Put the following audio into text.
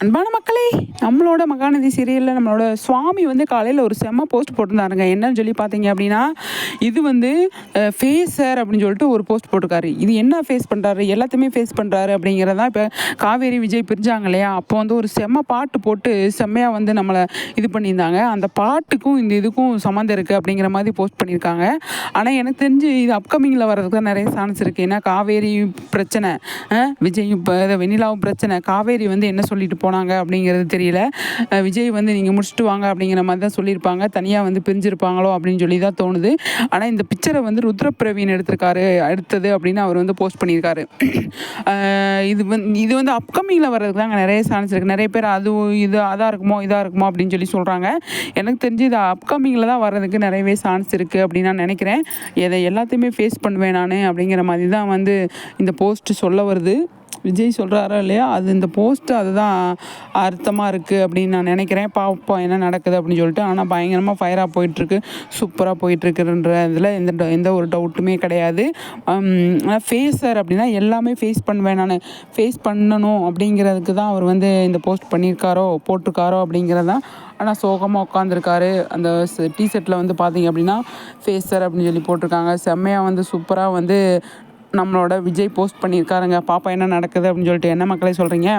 அன்பான மக்களே, நம்மளோட மகாநதி சீரியலில் நம்மளோட சுவாமி வந்து காலையில் ஒரு செம்ம போஸ்ட் போட்டிருந்தாருங்க. என்னன்னு சொல்லி பார்த்தீங்க அப்படின்னா, இது வந்து ஃபேஸர் அப்படின்னு சொல்லிட்டு ஒரு போஸ்ட் போட்டிருக்காரு. இது என்ன ஃபேஸ் பண்ணுறாரு, எல்லாத்தையுமே ஃபேஸ் பண்ணுறாரு அப்படிங்கிறதான். இப்போ காவேரி விஜய் பிரிஞ்சாங்க இல்லையா, அப்போ வந்து ஒரு செம்ம பாட்டு போட்டு செம்மையாக வந்து நம்மளை இது பண்ணியிருந்தாங்க. அந்த பாட்டுக்கும் இந்த இதுக்கும் சம்மந்தம் இருக்குது அப்படிங்கிற மாதிரி போஸ்ட் பண்ணியிருக்காங்க. ஆனால் எனக்கு தெரிஞ்சு இது அப்கமிங்கில் வர்றதுக்கு தான் நிறைய சான்ஸ் இருக்குது. ஏன்னா காவேரி பிரச்சனை, விஜய் இப்போ வெண்ணிலாவும் பிரச்சனை, காவேரி வந்து என்ன சொல்லிட்டு போனாங்க அப்படிங்கிறது தெரியல. விஜய் வந்து நீங்கள் முடிச்சுட்டு வாங்க அப்படிங்கிற மாதிரி தான் சொல்லியிருப்பாங்க. தனியாக வந்து பிரிஞ்சிருப்பாங்களோ அப்படின்னு சொல்லி தான் தோணுது. ஆனால் இந்த பிக்சரை வந்து ருத்ரப்பிரவீன் எடுத்திருக்காரு அடுத்தது அப்படின்னு அவர் வந்து போஸ்ட் பண்ணியிருக்காரு. இது வந்து அப்கமிங்கில் வர்றதுக்கு தாங்க நிறைய சான்ஸ் இருக்குது. நிறைய பேர் அது இது இதாக இருக்குமோ அப்படின்னு சொல்லி சொல்கிறாங்க. எனக்கு தெரிஞ்சு இது அப்கமிங்கில் தான் வர்றதுக்கு நிறையவே சான்ஸ் இருக்குது அப்படின்னு நான் நினைக்கிறேன். எதை எல்லாத்தையுமே ஃபேஸ் பண்ணுவேன் நான் அப்படிங்கிற மாதிரி தான் வந்து இந்த போஸ்ட்டு சொல்ல வருது. விஜய் சொல்கிறாரா இல்லையா, அது இந்த போஸ்ட்டு அதுதான் அர்த்தமாக இருக்குது அப்படின்னு நான் நினைக்கிறேன். பார்ப்போம் என்ன நடக்குது அப்படின்னு சொல்லிட்டு. ஆனால் பயங்கரமாக ஃபயராக போயிட்டுருக்கு, சூப்பராக போயிட்டுருக்குன்ற இதில் எந்த ஒரு டவுட்டுமே கிடையாது. ஆனால் ஃபேஸர் அப்படின்னா எல்லாமே ஃபேஸ் பண்ணுவேன் நான், ஃபேஸ் பண்ணணும் அப்படிங்கிறதுக்கு தான் அவர் வந்து இந்த போஸ்ட் போட்டிருக்காரோ அப்படிங்கிறது தான். ஆனால் சோகமாக உட்காந்துருக்காரு. அந்த டிஷர்ட்டில் வந்து பார்த்தீங்க அப்படின்னா ஃபேஸர் அப்படின்னு சொல்லி போட்டிருக்காங்க. செம்மையாக வந்து சூப்பராக வந்து நம்மளோட விஜய் போஸ்ட் பண்ணியிருக்காருங்க. பாப்பா என்ன நடக்குது அப்படின்னு சொல்லிட்டு. என்ன மக்களே சொல்கிறீங்க?